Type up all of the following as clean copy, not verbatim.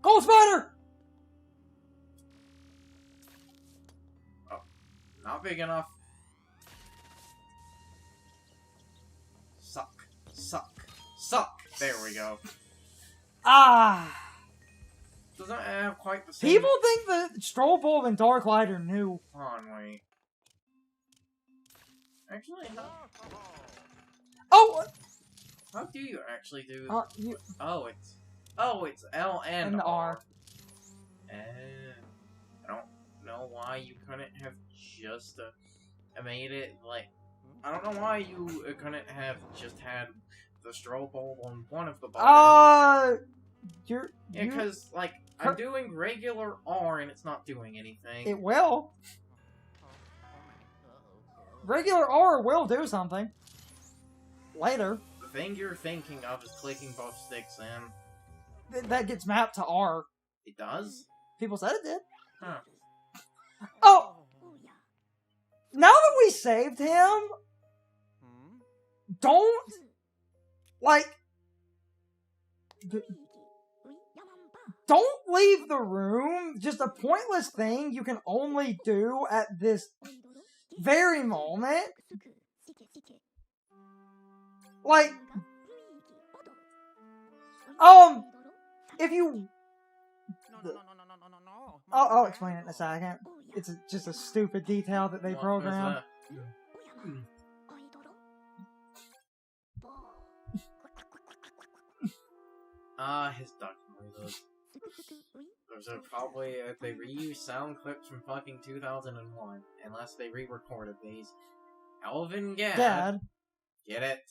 Cold spider! Oh, not big enough. Suck. Suck. Suck! There we go. Ah! Doesn't have quite the same... People think that Stroll Bulb and Dark Light are new. Hold on, wait. Actually, no. Oh! How do you actually do... You... Oh, it's L and R. I don't know why you couldn't have just made it, like... I don't know why you couldn't have just had the Stroll Bulb on one of the buttons. Yeah, because, like, I'm doing regular R and it's not doing anything. It will. Regular R will do something. Later. The thing you're thinking of is clicking both sticks in. That gets mapped to R. It does? People said it did. Huh. Oh! Now that we saved him, don't, like, don't leave the room. Just a pointless thing you can only do at this very moment. Like, if you... I'll explain it in a second. It's just a stupid detail that they programmed. His duck noises. Those are probably, they reuse sound clips from fucking 2001. Unless they re-recorded these. Alvin Gadd. Gadd. Get it?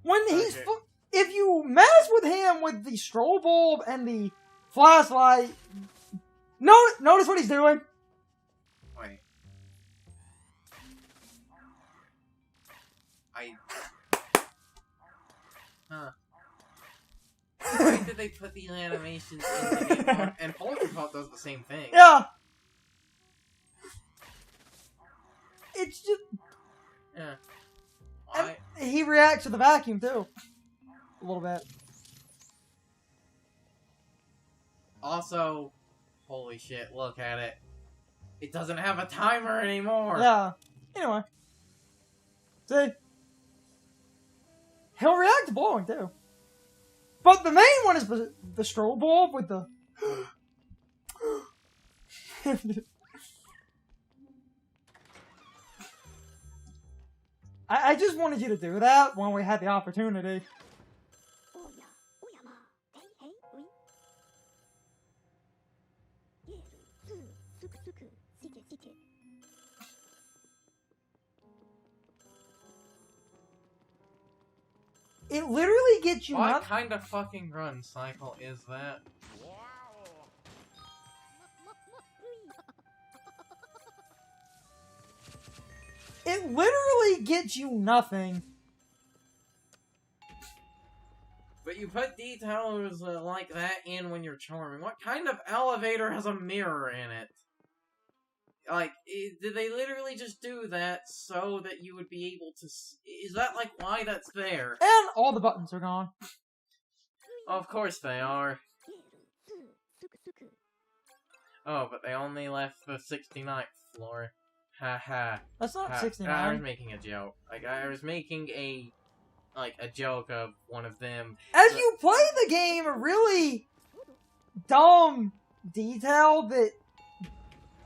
When he's... If you mess with him with the Stroll Bulb and the flashlight... Notice what he's doing? Wait. Huh. Why did they put these animations in the game? And Polterpop does the same thing. Yeah. It's just... Yeah. And he reacts to the vacuum, too. A little bit. Also, holy shit, look at it. It doesn't have a timer anymore. Yeah. Anyway. See? He'll react to blowing, too. But the main one is the Stroll Bulb with the... I just wanted you to do that when we had the opportunity. It literally gets you... What kind of fucking run cycle is that? It literally gets you nothing. But you put details like that in when you're charming. What kind of elevator has a mirror in it? Like, did they literally just do that so that you would be able to... Is that, like, why that's there? And all the buttons are gone. Of course they are. Oh, but they only left the 69th floor. Haha. That's not 69. I was making a joke. Like, I was making a joke of one of them. As you play the game, a really dumb detail that...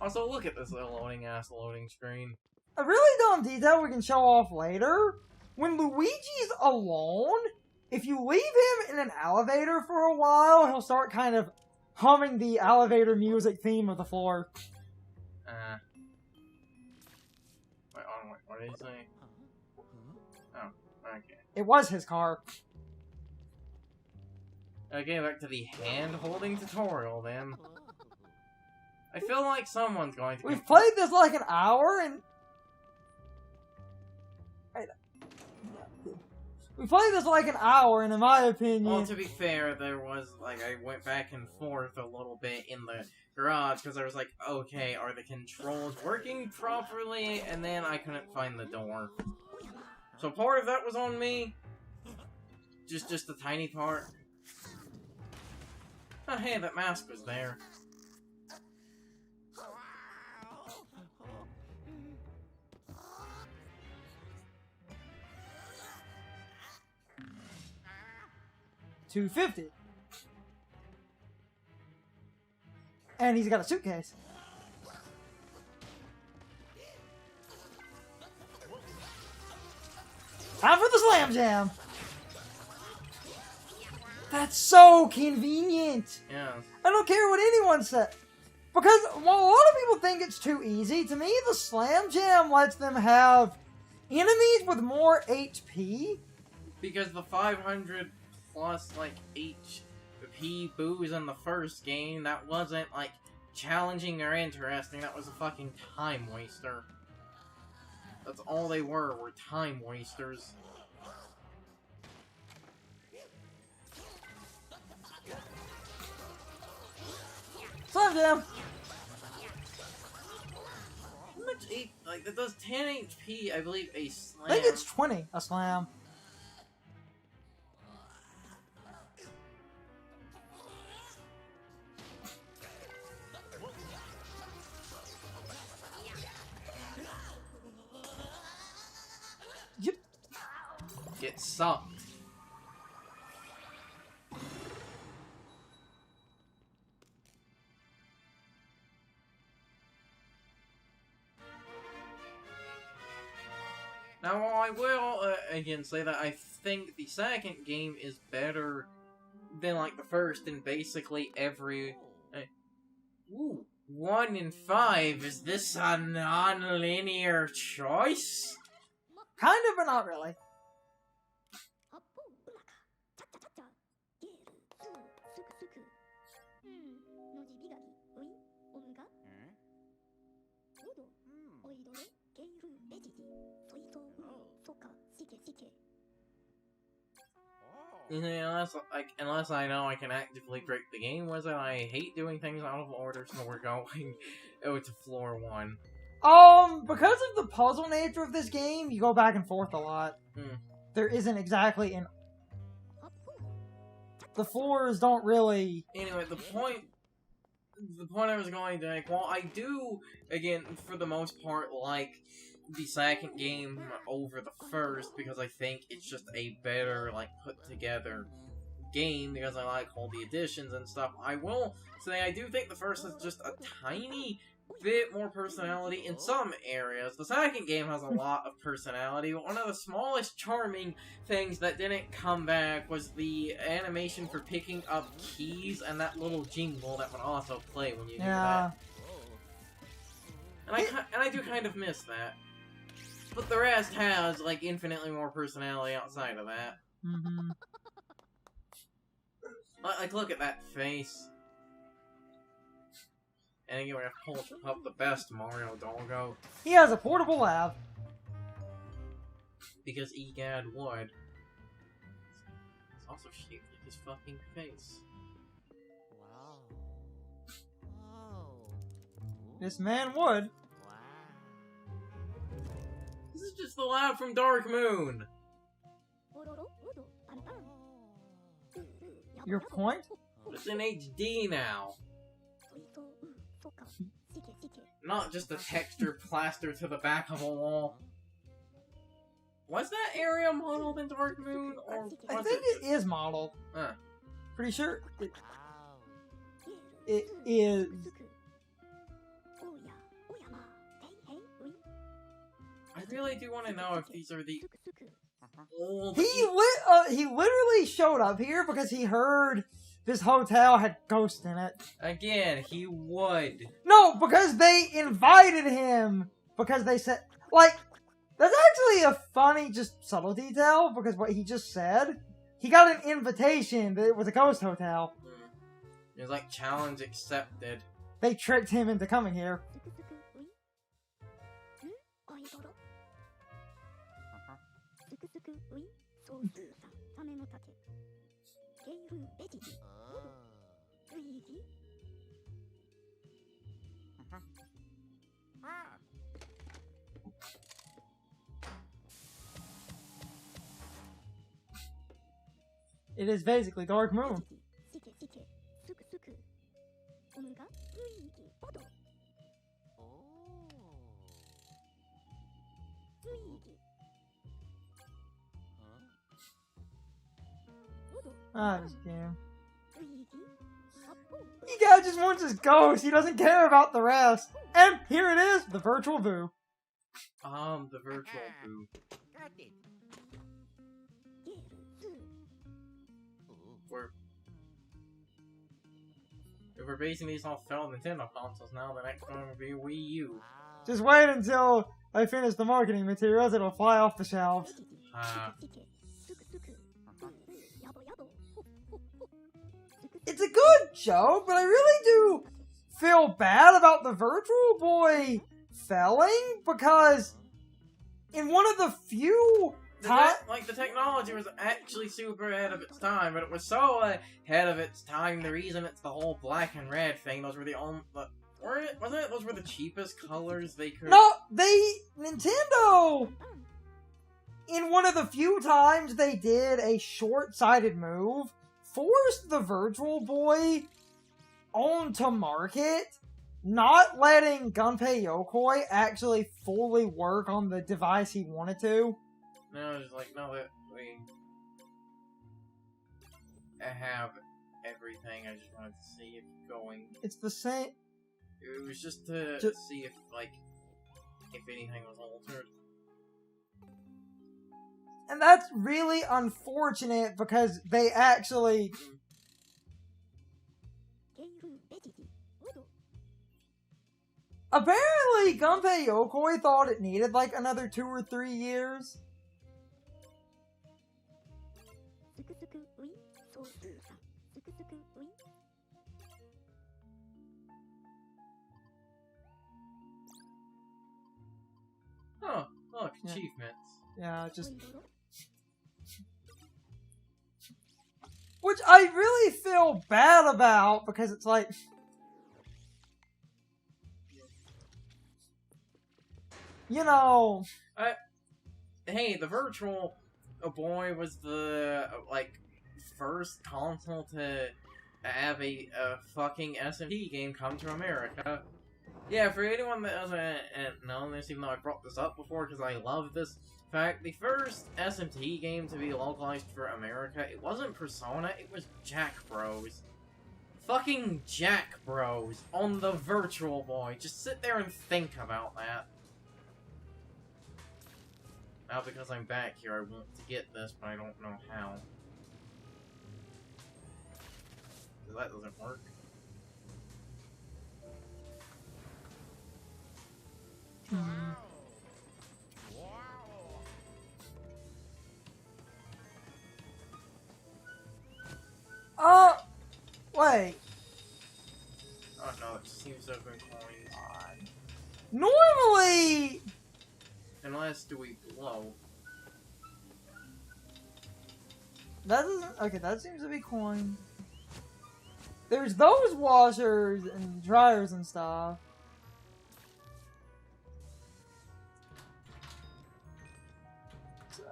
Also, look at this loading screen. A really dumb detail we can show off later. When Luigi's alone, if you leave him in an elevator for a while, he'll start kind of humming the elevator music theme of the floor. Wait, what did he say? Oh, okay. It was his car. Okay, back to the hand-holding tutorial, then. I feel like someone's going to... We've played this like an hour, and... We played this like an hour, and in my opinion... Well, to be fair, there was, like, I went back and forth a little bit in the garage, because I was like, okay, are the controls working properly? And then I couldn't find the door. So part of that was on me. Just a tiny part. Oh, hey, that mask was there. $250. And he's got a suitcase. Time for the Slam Jam! That's so convenient! Yeah. I don't care what anyone says. Because while a lot of people think it's too easy, to me the Slam Jam lets them have enemies with more HP. Because the 500 plus, like, HP boos in the first game, that wasn't, like, challenging or interesting. That was a fucking time waster. That's all they were time wasters. Slam Jam! How much like, that does 10 HP, I believe, a slam. I think it's 20, a slam. Yep. Get sucked. Now, while I will, again, say that I think the second game is better than, like, the first in basically every... ooh, 1 in 5, is this a non-linear choice? Kind of, but not really. Unless I know I can actively break the game with it, I hate doing things out of order, so we're going to floor 1. Because of the puzzle nature of this game, you go back and forth a lot. There isn't exactly an... The floors don't really... Anyway, the point I was going to make, while I do, again, for the most part, like the second game over the first, because I think it's just a better, like, put-together game, because I like all the additions and stuff, I will say I do think the first has just a tiny bit more personality in some areas. The second game has a lot of personality, but one of the smallest charming things that didn't come back was the animation for picking up keys and that little jingle that would also play when you do that. And I do kind of miss that. But the rest has, like, infinitely more personality outside of that. Mm-hmm. Like, look at that face. And again, we have to pull up the best Mario doggo. He has a portable lab. Because Gadd would. It's also shaped like his fucking face. Wow. This man would. This is just the lab from Dark Moon! Your point? It's in HD now. Not just a texture plastered to the back of a wall. Was that area modeled in Dark Moon? Or I was think it it is modeled. Huh. Pretty sure it is. I really do want to know if these are the old... He literally showed up here because he heard this hotel had ghosts in it. Again, he would. No, because they invited him. Because they said, like, that's actually a funny, just subtle detail. Because what he just said, he got an invitation that it was a ghost hotel. It was like, challenge accepted. They tricked him into coming here. It is basically Dark Moon. Ah, this game. You guy just wants his ghost. He doesn't care about the rest. And here it is, the virtual Boo. The virtual boo. If we're basing these off failed Nintendo consoles now, the next one will be Wii U. Just wait until I finish the marketing materials. It'll fly off the shelves. It's a good joke, but I really do feel bad about the Virtual Boy failing because in one of the few times, the technology was actually super ahead of its time, but it was so ahead of its time. The reason it's the whole black and red thing, those were the only, wasn't it? Those were the cheapest colors they could. No, Nintendo. In one of the few times they did a short-sighted move, forced the Virtual Boy onto market, not letting Gunpei Yokoi actually fully work on the device he wanted to. No, it's like, no, that we have everything. I just wanted to see it going. It's the same. It was just to see if anything was altered. And that's really unfortunate because they actually... Apparently, Gunpei Yokoi thought it needed like another 2 or 3 years. Oh, look, Yeah. achievements. Yeah, just... Which I really feel bad about, because it's like... You know... Hey, the Virtual Boy was the, first console to have a fucking SMT game come to America. Yeah, for anyone that doesn't know this, even though I brought this up before because I love this fact, the first SMT game to be localized for America, it wasn't Persona, it was Jack Bros. Fucking Jack Bros on the Virtual Boy. Just sit there and think about that. Now, because I'm back here, I want to get this, but I don't know how. That doesn't work. Wait. Oh no, it seems to have been coins. Normally... Unless, do we blow? That doesn't... Okay, that seems to be coin. There's those washers and dryers and stuff. So...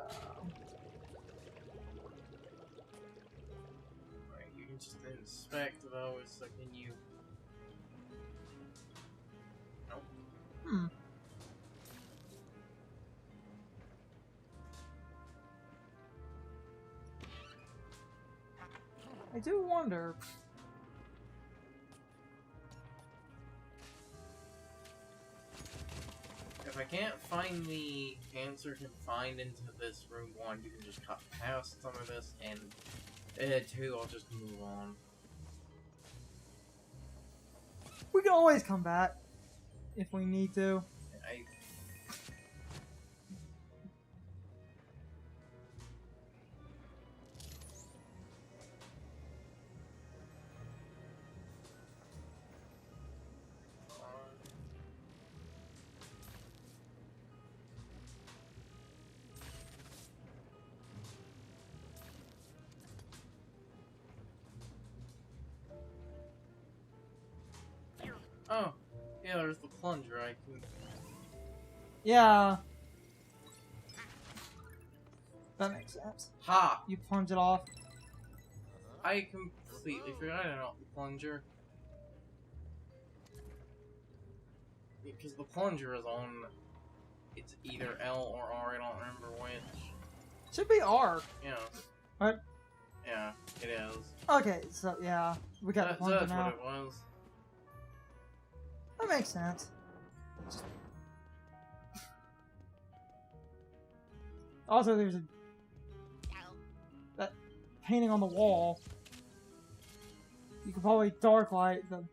Right, you can just inspect those, so can you... Nope. Hmm. I do wonder... If I can't find the answer confined into this room 1, you can just cut past some of this, and 2, I'll just move on. We can always come back if we need to. Oh, yeah, there's the plunger. I can. Yeah. That makes sense. Ha! You plunge it off. I completely forgot about the plunger. Because the plunger is on. It's either L or R. I don't remember which. Should be R. Yeah. What? Yeah, it is. Okay, so yeah, we got the plunger That's now. what it was. That makes sense. Also, there's that painting on the wall. You could probably dark light the.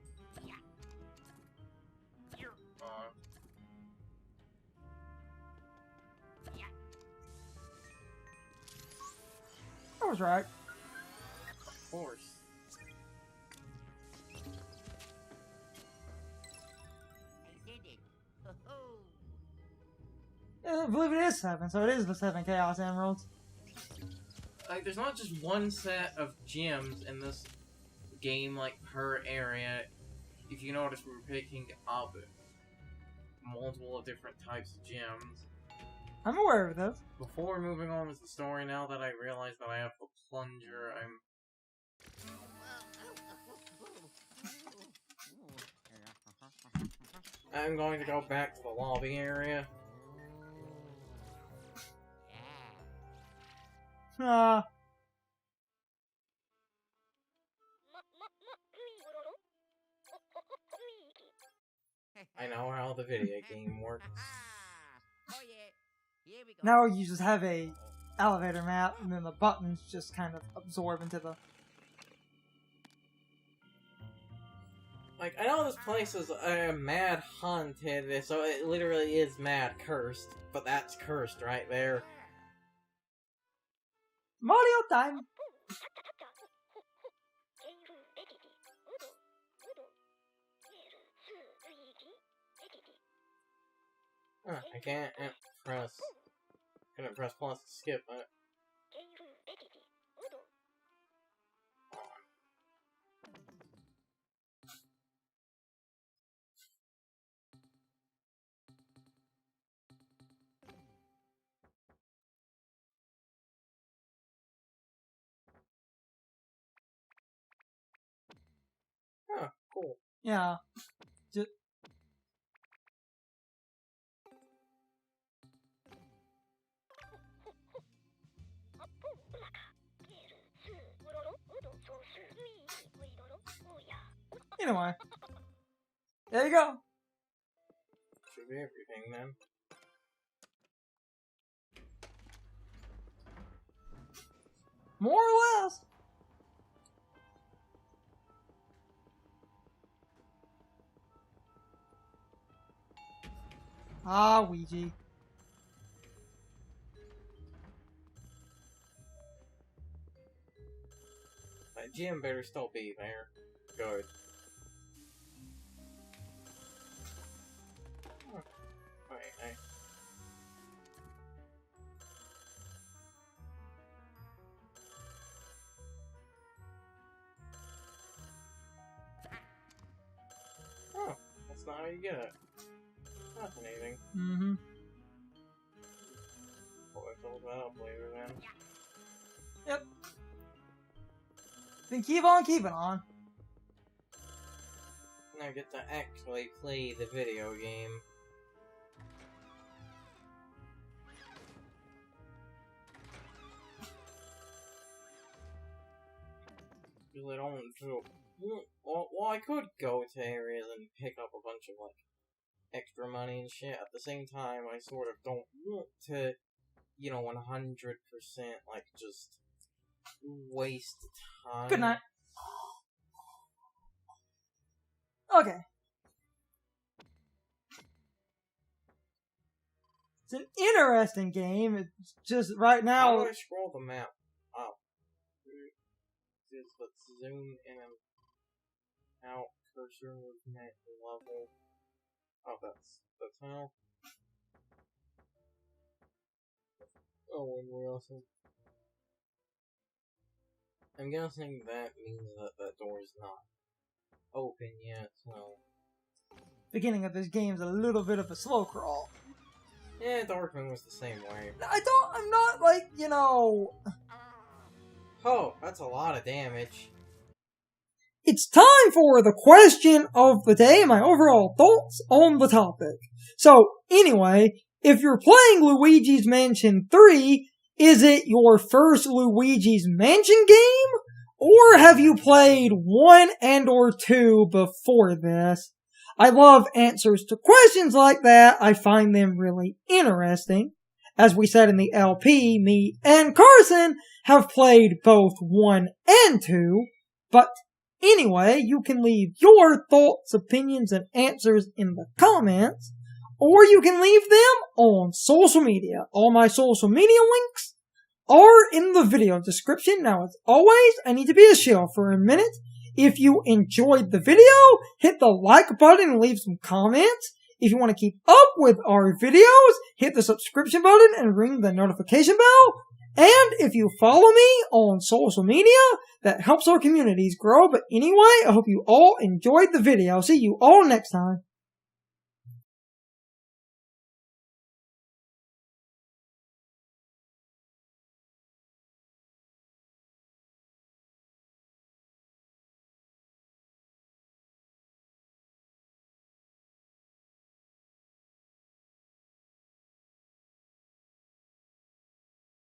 I was right. Of course. I did it. Ho-ho. Yeah, I believe it is 7, so it is the 7 Chaos Emeralds. Like, there's not just one set of gems in this game, like, per area. If you notice, we're picking up multiple of different types of gems. I'm aware of this. Before moving on with the story, now that I realize that I have the plunger, I'm going to go back to the lobby area. Ah, I know how the video game works. Oh yeah. Here we go. now you just have a elevator map, and then the buttons just kind of absorb into the. Like, I know this place is mad haunted, so it literally is mad cursed, but that's cursed right there. Mario time! I can't couldn't press plus to skip it. Oh, cool. Yeah. Just. Anyway. There you go. Should be everything then. More or less. Ah, Luigi. That gym better still be there. Good. Huh. Wait, Oh, that's not how you get it. Fascinating. Mm-hmm. Well, I filled that up later then. Yep. Then keep on keeping on. Now I get to actually play the video game. Because I don't feel... Well, I could go to areas and pick up a bunch of, like, extra money and shit. At the same time, I sort of don't want to, 100%, like, just waste time. Good night. Okay. It's an interesting game. It's just right How now. do I scroll the map up? Let's zoom in and out. Cursor movement level. Oh, that's how. Oh, and we're also. I'm guessing that means that that door is not open yet, so. beginning of this game's a little bit of a slow crawl. Yeah, Darkwing was the same way. I'm not like, you know... Oh, that's a lot of damage. It's time for the question of the day, my overall thoughts on the topic. So, anyway, if you're playing Luigi's Mansion 3, is it your first Luigi's Mansion game? Or have you played 1 and or 2 before this? I love answers to questions like that. I find them really interesting. As we said in the LP, me and Carson have played both 1 and 2. But anyway, you can leave your thoughts, opinions, and answers in the comments. Or you can leave them on social media. All my social media links are in the video description. Now, as always, I need to be a shill for a minute. If you enjoyed the video, hit the like button and leave some comments. If you want to keep up with our videos, hit the subscription button and ring the notification bell. And if you follow me on social media, that helps our communities grow. But anyway, I hope you all enjoyed the video. See you all next time.